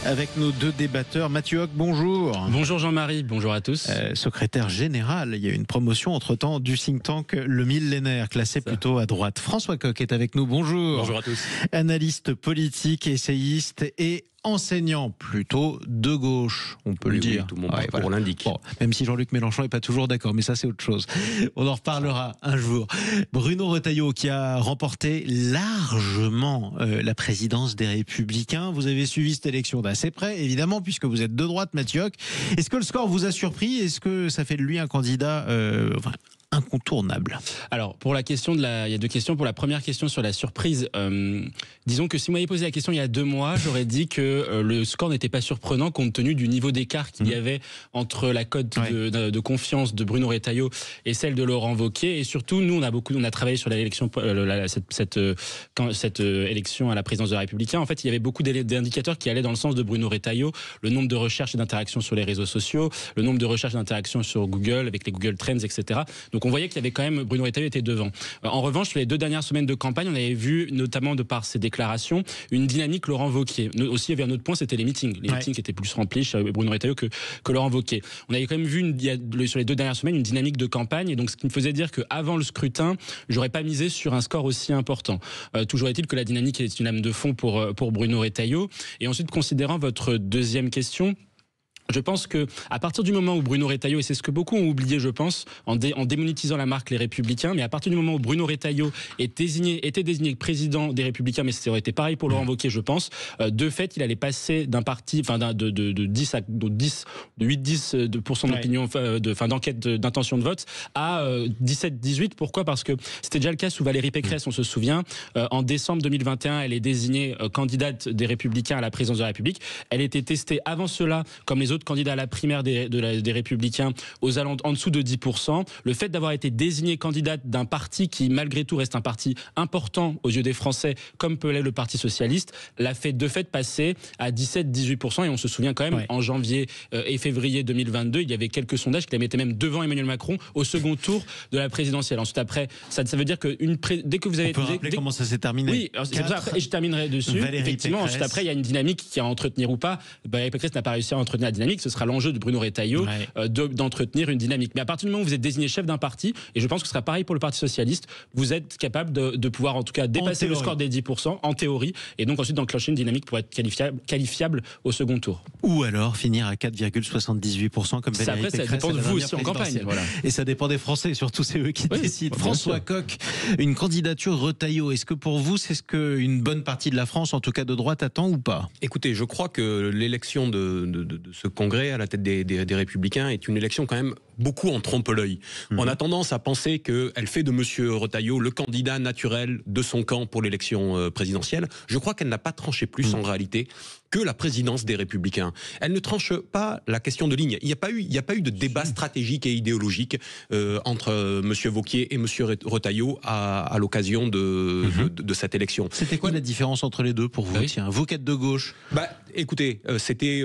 avec nos deux débatteurs. Mathieu Hoc, bonjour. Bonjour Jean-Marie, bonjour à tous. Secrétaire général, il y a eu une promotion entre-temps du think tank Le Millénaire, classé plutôt à droite. François Coq est avec nous, bonjour. Bonjour à tous. Analyste politique, essayiste et enseignant plutôt de gauche, on peut le dire. Oui, tout mon parcours l'indique. Bon, même si Jean-Luc Mélenchon n'est pas toujours d'accord, mais ça c'est autre chose. On en reparlera un jour. Bruno Retailleau qui a remporté largement la présidence des Républicains. Vous avez suivi cette élection d'assez près, évidemment, puisque vous êtes de droite, Mathieu Hoc. Est-ce que le score vous a surpris? Est-ce que ça fait de lui un candidat incontournable? Alors, pour la question il y a deux questions. Pour la première question sur la surprise, disons que si vous m'aviez posé la question il y a 2 mois, j'aurais dit que le score n'était pas surprenant compte tenu du niveau d'écart qu'il y avait entre la cote de confiance de Bruno Retailleau et celle de Laurent Wauquiez. Et surtout, nous, on a travaillé sur l'élection, cette élection à la présidence des Républicains. En fait, il y avait beaucoup d'indicateurs qui allaient dans le sens de Bruno Retailleau. Le nombre de recherches et d'interactions sur les réseaux sociaux, le nombre de recherches et d'interactions sur Google, avec les Google Trends, etc. Donc on voyait qu'il y avait quand même, Bruno Retailleau était devant. En revanche, les 2 dernières semaines de campagne, on avait vu, notamment de par ses déclarations, une dynamique Laurent Wauquiez. Aussi, il y avait un autre point, c'était les meetings. Les meetings étaient plus remplis chez Bruno Retailleau que Laurent Wauquiez. On avait quand même vu, sur les 2 dernières semaines, une dynamique de campagne. Et donc, ce qui me faisait dire qu'avant le scrutin, j'aurais pas misé sur un score aussi important. Toujours est-il que la dynamique est une lame de fond pour Bruno Retailleau. Et ensuite, considérant votre deuxième question, je pense que à partir du moment où Bruno Retailleau, et c'est ce que beaucoup ont oublié, je pense, en démonétisant la marque Les Républicains, mais à partir du moment où Bruno Retailleau était désigné président des Républicains, mais ça aurait été pareil pour Laurent Wauquiez, je pense, de fait, il allait passer d'un parti, de 8-10% d'opinion, d'enquête d'intention de vote à 17-18. Pourquoi? Parce que c'était déjà le cas sous Valérie Pécresse, on se souvient. En décembre 2021, elle est désignée candidate des Républicains à la présidence de la République. Elle était testée avant cela, comme les autres candidats à la primaire des Républicains, en dessous de 10%. Le fait d'avoir été désignée candidate d'un parti qui, malgré tout, reste un parti important aux yeux des Français, comme peut l'être le Parti Socialiste, l'a fait de fait passer à 17-18%. Et on se souvient quand même, en janvier et février 2022, il y avait quelques sondages qui la mettaient même devant Emmanuel Macron au second tour de la présidentielle. Ensuite, après, ça veut dire que dès que vous avez... On peut rappeler comment ça s'est terminé? Oui, c'est pour ça, après, et je terminerai dessus. Effectivement, ensuite, après, il y a une dynamique qui a à entretenir ou pas. Valérie Pécresse n'a pas réussi à entretenir la dynamique. Ce sera l'enjeu de Bruno Retailleau d'entretenir une dynamique. Mais à partir du moment où vous êtes désigné chef d'un parti, et je pense que ce sera pareil pour le Parti Socialiste, vous êtes capable de pouvoir en tout cas dépasser le score des 10% en théorie, et donc ensuite d'enclencher une dynamique pour être qualifiable au second tour. Ou alors finir à 4,78% comme Valérie Pécresse. Ça dépend de vous aussi en campagne. Voilà. Et ça dépend des Français, surtout c'est eux qui décident. François Coq, une candidature Retailleau, est-ce que pour vous c'est ce qu'une bonne partie de la France, en tout cas de droite, attend ou pas? Écoutez, je crois que l'élection de ce congrès à la tête des Républicains est une élection quand même beaucoup en trompe-l'œil. On a tendance à penser qu'elle fait de monsieur Retailleau le candidat naturel de son camp pour l'élection présidentielle. Je crois qu'elle n'a pas tranché plus en réalité que la présidence des Républicains. Elle ne tranche pas la question de ligne. Il n'y a pas eu de débat stratégique et idéologique entre monsieur Wauquiez et monsieur Retailleau à l'occasion de cette élection. C'était quoi la différence entre les deux pour vous? Tiens, vous qui êtes de gauche. Écoutez, c'était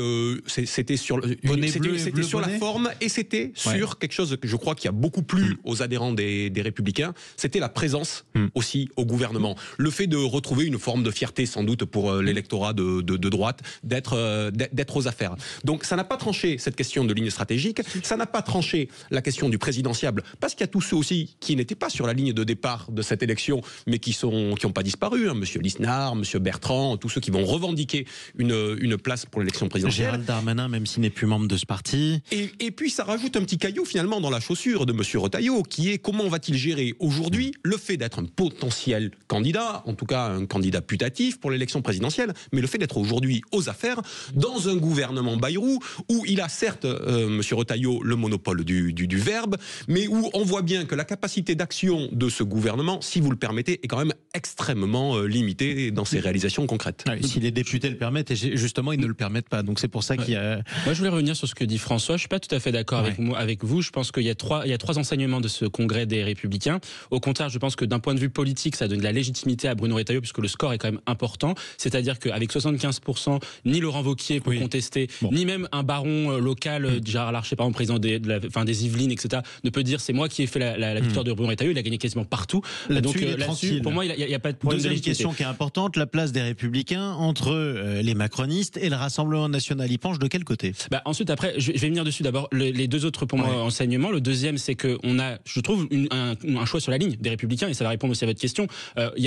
sur la forme et c'était sur quelque chose que je crois qui a beaucoup plu aux adhérents des Républicains. C'était la présence aussi au gouvernement. Le fait de retrouver une forme de fierté sans doute pour l'électorat de droite, d'être aux affaires. Donc ça n'a pas tranché cette question de ligne stratégique, ça n'a pas tranché la question du présidentiable, parce qu'il y a tous ceux aussi qui n'étaient pas sur la ligne de départ de cette élection, mais qui n'ont pas disparu, monsieur Lisnard, monsieur Bertrand, tous ceux qui vont revendiquer une place pour l'élection présidentielle. Gérald Darmanin, même s'il n'est plus membre de ce parti. Et puis ça rajoute un petit caillou finalement dans la chaussure de monsieur Retailleau, qui est comment va-t-il gérer aujourd'hui le fait d'être un potentiel candidat, en tout cas un candidat putatif pour l'élection présidentielle, mais le fait d'être aujourd'hui aux affaires dans un gouvernement Bayrou où il a certes, monsieur Retailleau, le monopole du verbe, mais où on voit bien que la capacité d'action de ce gouvernement, si vous le permettez, est quand même extrêmement limitée dans ses réalisations concrètes. Si les députés le permettent, et justement ils ne le permettent pas, donc c'est pour ça qu'il y a... Moi je voulais revenir sur ce que dit François, je suis pas tout à fait d'accord avec vous, je pense qu'il y a trois enseignements de ce congrès des Républicains. Au contraire, je pense que d'un point de vue politique, ça donne de la légitimité à Bruno Retailleau, puisque le score est quand même important, c'est-à-dire qu'avec 75%, ni Laurent Wauquiez pour contester, ni même un baron local, Gérard Larcher, par exemple, président des Yvelines, etc., ne peut dire c'est moi qui ai fait la victoire de Bruno Retailleau. Il a gagné quasiment partout. Là-dessus, pour moi, il n'y a pas de problème de légitimité. Deuxième question qui est importante, la place des Républicains entre les macronistes et le Rassemblement national. Ils penchent de quel côté? Ensuite, après, je vais venir dessus. D'abord, les deux autres, pour moi, enseignements. Le deuxième, c'est qu'on a, je trouve, un choix sur la ligne des Républicains, et ça va répondre aussi à votre question.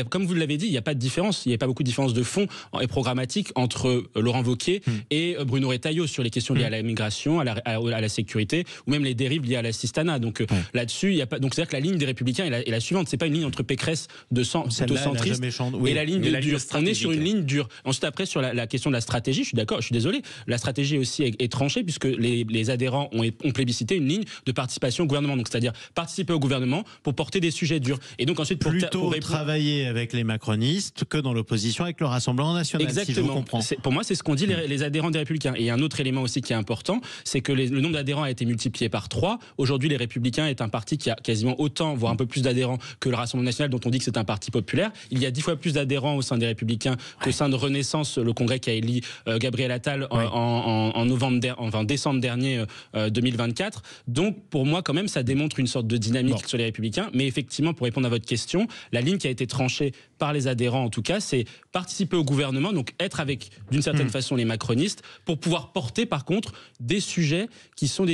Comme vous l'avez dit, il n'y a pas de différence. Il n'y a pas beaucoup de différence de fond et programmatique entre Laurent Wauquiez et Bruno Retailleau sur les questions liées à la migration, à la sécurité, ou même les dérives liées à l'assistanat. Donc là-dessus, il y a pas. Donc c'est-à-dire que la ligne des Républicains est la suivante. C'est pas une ligne entre Pécresse de centriste et la ligne dure. On est sur une ligne dure. Ensuite, après, sur la question de la stratégie, je suis d'accord. Je suis désolé. La stratégie aussi est tranchée puisque les adhérents ont plébiscité une ligne de participation au gouvernement. Donc c'est-à-dire participer au gouvernement pour porter des sujets durs. Et donc ensuite pour travailler avec les macronistes que dans l'opposition avec le Rassemblement national. Exactement. Si je vous comprends. Pour moi, c'est ce qu'ont dit les adhérents des Républicains. Et il y a un autre élément aussi qui est important, c'est que le nombre d'adhérents a été multiplié par 3. Aujourd'hui, les Républicains est un parti qui a quasiment autant, voire un peu plus d'adhérents que le Rassemblement national, dont on dit que c'est un parti populaire. Il y a 10 fois plus d'adhérents au sein des Républicains qu'au sein de Renaissance, le congrès qui a élu Gabriel Attal en décembre dernier 2024. Donc, pour moi, quand même, ça démontre une sorte de dynamique sur les Républicains. Mais effectivement, pour répondre à votre question, la ligne qui a été tranchée par les adhérents, en tout cas, c'est participer au gouvernement, donc être avec, d'une certaine façon, les macronistes, pour pouvoir porter, par contre, des sujets qui sont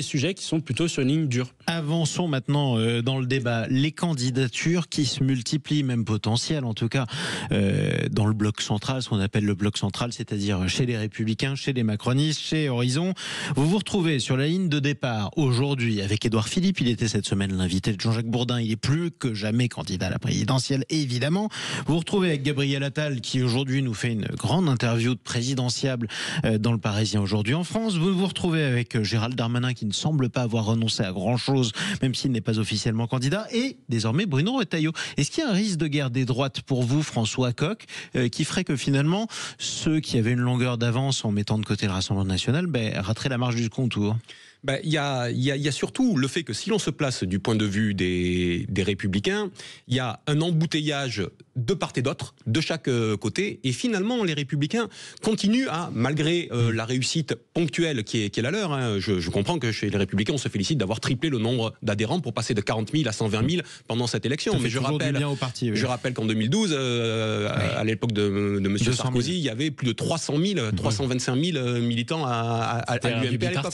plutôt sur une ligne dure. Avançons maintenant dans le débat. Les candidatures qui se multiplient, même potentielles, en tout cas, dans le bloc central, ce qu'on appelle le bloc central, c'est-à-dire chez les Républicains, chez les macronistes, chez Horizon. Vous vous retrouvez sur la ligne de départ aujourd'hui avec Édouard Philippe. Il était cette semaine l'invité de Jean-Jacques Bourdin. Il est plus que jamais candidat à la présidentielle, évidemment. Vous vous retrouvez avec Gabriel Attal qui aujourd'hui nous fait une grande interview de présidentiable dans le Parisien aujourd'hui en France. Vous vous retrouvez avec Gérald Darmanin qui ne semble pas avoir renoncé à grand-chose, même s'il n'est pas officiellement candidat, et désormais Bruno Retailleau. Est-ce qu'il y a un risque de guerre des droites pour vous, François Coq, qui ferait que finalement ceux qui avaient une longueur d'avance en mettant de côté le Rassemblement national rateraient la marche du contour? Il y a surtout le fait que si l'on se place du point de vue des Républicains, il y a un embouteillage de part et d'autre, de chaque côté, et finalement les Républicains continuent à, malgré la réussite ponctuelle qui est la leur, je comprends que chez les Républicains on se félicite d'avoir triplé le nombre d'adhérents pour passer de 40 000 à 120 000 pendant cette élection, mais je rappelle qu'en 2012, à l'époque de M. Sarkozy, il y avait plus de 325 000 militants à l'UMP à l'époque.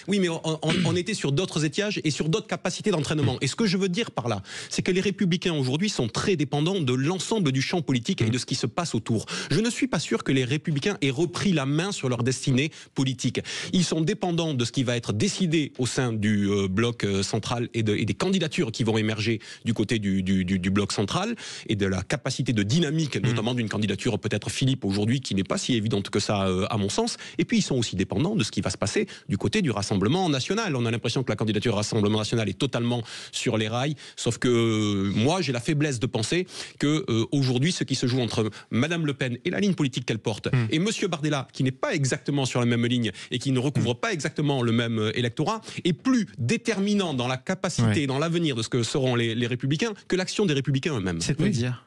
Oui, mais on était sur d'autres étiages et sur d'autres capacités d'entraînement. Et ce que je veux dire par là, c'est que les Républicains aujourd'hui sont très dépendants de l'ensemble du champ politique et de ce qui se passe autour. Je ne suis pas sûr que les Républicains aient repris la main sur leur destinée politique. Ils sont dépendants de ce qui va être décidé au sein du bloc central et des candidatures qui vont émerger du côté du bloc central et de la capacité de dynamique, notamment d'une candidature peut-être Philippe aujourd'hui qui n'est pas si évidente que ça à mon sens. Et puis ils sont aussi dépendants de ce qui va se passer du côté du Rassemblement national. On a l'impression que la candidature Rassemblement national est totalement sur les rails, sauf que moi j'ai la faiblesse de penser que aujourd'hui ce qui se joue entre Madame Le Pen et la ligne politique qu'elle porte et Monsieur Bardella qui n'est pas exactement sur la même ligne et qui ne recouvre pas exactement le même électorat est plus déterminant dans la capacité et dans l'avenir de ce que seront les Républicains que l'action des Républicains eux-mêmes. C'est-à-dire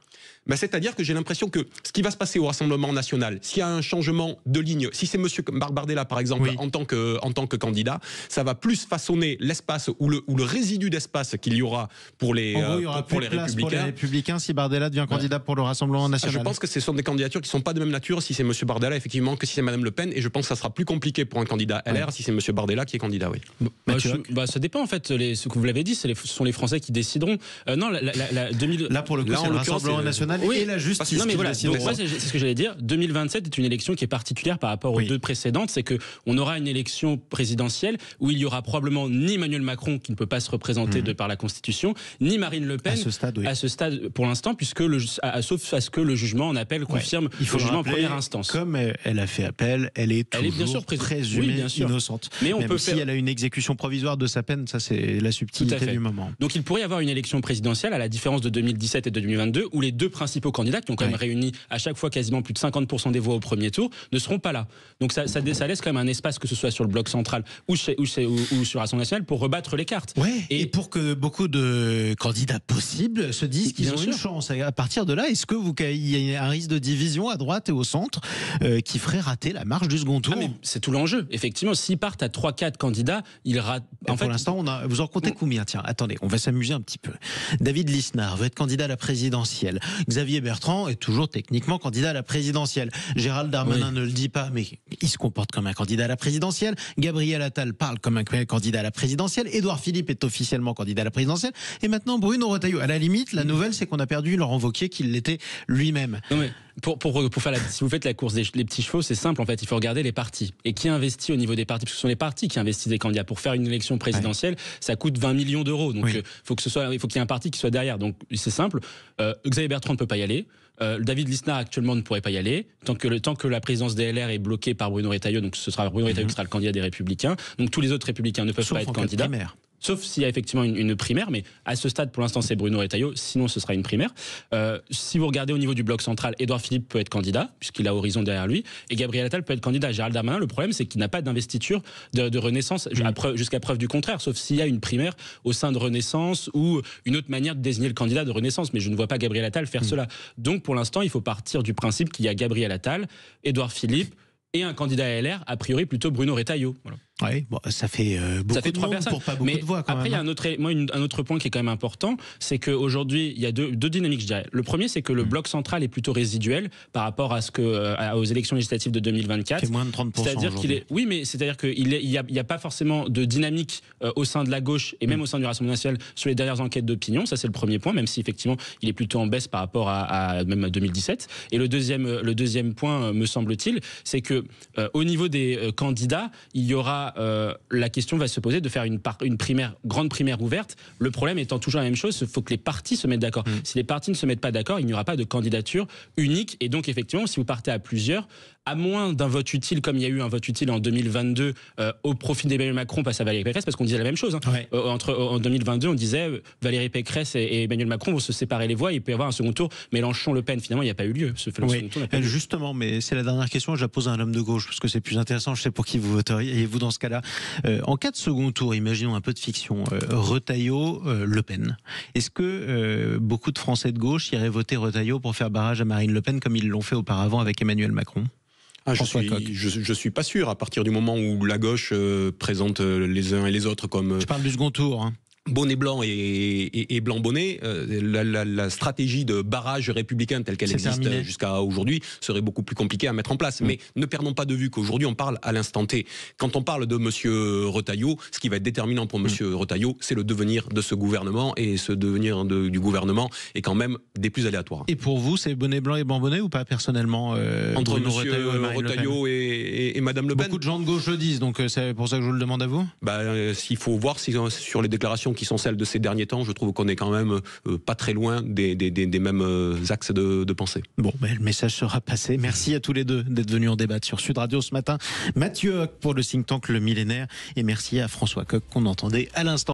c'est-à-dire que j'ai l'impression que ce qui va se passer au Rassemblement national, s'il y a un changement de ligne, si c'est Monsieur Bardella par exemple en tant que candidat, ça va plus façonner l'espace ou le résidu d'espace qu'il y aura pour les Républicains. Pour les Républicains si Bardella devient candidat pour le Rassemblement national. Je pense que ce sont des candidatures qui ne sont pas de même nature si c'est Monsieur Bardella effectivement que si c'est Madame Le Pen, et je pense que ça sera plus compliqué pour un candidat LR si c'est Monsieur Bardella qui est candidat. Ça dépend en fait. Ce que vous l'avez dit, ce sont les Français qui décideront. Là pour le coup, c'est le Rassemblement national. Et la justice. Non mais voilà, donc moi c'est ce que j'allais dire. 2027 est une élection qui est particulière par rapport aux deux précédentes, c'est que on aura une élection présidentielle où il y aura probablement ni Emmanuel Macron qui ne peut pas se représenter de par la Constitution, ni Marine Le Pen à ce stade pour l'instant, puisque sauf à ce que le jugement en appel confirme le jugement en première instance. Comme elle a fait appel, elle est toujours bien sûr présumée innocente. Mais on peut si elle a une exécution provisoire de sa peine, ça c'est la subtilité du moment. Donc il pourrait y avoir une élection présidentielle à la différence de 2017 et de 2022 où les deux principaux candidats qui ont quand même réuni à chaque fois quasiment plus de 50% des voix au premier tour ne seront pas là. Donc ça laisse quand même un espace, que ce soit sur le bloc central ou sur Rassemblement national, pour rebattre les cartes. Et pour que beaucoup de candidats possibles se disent qu'ils ont une chance. À partir de là, est-ce que il y a un risque de division à droite et au centre qui ferait rater la marche du second tour? C'est tout l'enjeu. Effectivement, s'ils partent à 3-4 candidats, ils ratent. Pour l'instant, vous en comptez combien? Tiens, attendez, on va s'amuser un petit peu. David Lisnard veut être candidat à la présidentielle. Xavier Bertrand est toujours techniquement candidat à la présidentielle. Gérald Darmanin ne le dit pas, mais il se comporte comme un candidat à la présidentielle. Gabriel Attal parle comme un candidat à la présidentielle. Édouard Philippe est officiellement candidat à la présidentielle. Et maintenant, Bruno Retailleau. À la limite, la nouvelle, c'est qu'on a perdu Laurent Wauquiez, qui l'était lui-même. Non mais pour faire si vous faites la course des petits chevaux, c'est simple en fait, il faut regarder les partis. Et qui investit au niveau des partis, parce que ce sont les partis qui investissent des candidats. Pour faire une élection présidentielle, ça coûte 20 millions d'euros. Donc il faut qu'il y ait un parti qui soit derrière. Donc c'est simple, Xavier Bertrand ne peut pas y aller. David Lisnard actuellement ne pourrait pas y aller tant que la présidence des LR est bloquée par Bruno Retailleau, donc ce sera Bruno Retailleau qui sera le candidat des Républicains. Donc tous les autres Républicains ne peuvent pas être candidats. Sauf s'il y a effectivement une primaire, mais à ce stade, pour l'instant, c'est Bruno Retailleau, sinon ce sera une primaire. Si vous regardez au niveau du bloc central, Édouard Philippe peut être candidat, puisqu'il a Horizon derrière lui, et Gabriel Attal peut être candidat. Gérald Darmanin, le problème, c'est qu'il n'a pas d'investiture de Renaissance, jusqu'à preuve du contraire, sauf s'il y a une primaire au sein de Renaissance ou une autre manière de désigner le candidat de Renaissance, mais je ne vois pas Gabriel Attal faire cela. Donc, pour l'instant, il faut partir du principe qu'il y a Gabriel Attal, Édouard Philippe, et un candidat à LR, a priori plutôt Bruno Retailleau. Voilà. Oui, bon, ça fait beaucoup de monde pour pas beaucoup de voix quand après, même. Après, il y a un autre point qui est quand même important, c'est qu'aujourd'hui, il y a deux dynamiques, je dirais. Le premier, c'est que le bloc central est plutôt résiduel par rapport à aux élections législatives de 2024. C'est moins de 30%. C'est-à-dire qu'il est, oui, mais c'est-à-dire qu'il n'y a pas forcément de dynamique au sein de la gauche et même au sein du Rassemblement national sur les dernières enquêtes d'opinion. Ça, c'est le premier point, même si effectivement, il est plutôt en baisse par rapport même à 2017. Et le deuxième point, me semble-t-il, c'est que au niveau des candidats, il y aura la question va se poser de faire une grande primaire ouverte. Le problème étant toujours la même chose, il faut que les partis se mettent d'accord. Si les partis ne se mettent pas d'accord, il n'y aura pas de candidature unique. Et donc, effectivement, si vous partez à plusieurs, à moins d'un vote utile, comme il y a eu un vote utile en 2022 au profit d'Emmanuel Macron face à Valérie Pécresse, parce qu'on disait la même chose. En 2022, on disait Valérie Pécresse et Emmanuel Macron vont se séparer les voix, il peut y avoir un second tour. Mélenchon-Le Pen, finalement, il n'y a pas eu lieu. Justement, mais c'est la dernière question, je la pose à un homme de gauche, parce que c'est plus intéressant, je sais pour qui vous voteriez-vous dans ce cas-là. En cas de second tour, imaginons un peu de fiction, Retailleau, Le Pen. Est-ce que beaucoup de Français de gauche iraient voter Retailleau pour faire barrage à Marine Le Pen, comme ils l'ont fait auparavant avec Emmanuel Macron ? Je suis pas sûr. À partir du moment où la gauche présente les uns et les autres comme... Je parle du second tour, hein. Bonnet blanc et blanc bonnet, la stratégie de barrage républicain telle qu'elle existe jusqu'à aujourd'hui serait beaucoup plus compliquée à mettre en place. Mais ne perdons pas de vue qu'aujourd'hui on parle à l'instant T. Quand on parle de monsieur Retailleau, ce qui va être déterminant pour monsieur Retailleau, c'est le devenir de ce gouvernement, et ce devenir du gouvernement est quand même des plus aléatoires. Et pour vous, c'est bonnet blanc et blanc bonnet ou pas personnellement entre monsieur Retailleau et madame Le Pen? Beaucoup de gens de gauche le disent, donc c'est pour ça que je vous le demande à vous. S'il faut voir sur les déclarations qui sont celles de ces derniers temps, je trouve qu'on est quand même pas très loin des mêmes axes de pensée. Bon, le message sera passé. Merci à tous les deux d'être venus en débattre sur Sud Radio ce matin. Mathieu Hoc pour le think tank Le Millénaire, et merci à François Coq qu'on entendait à l'instant.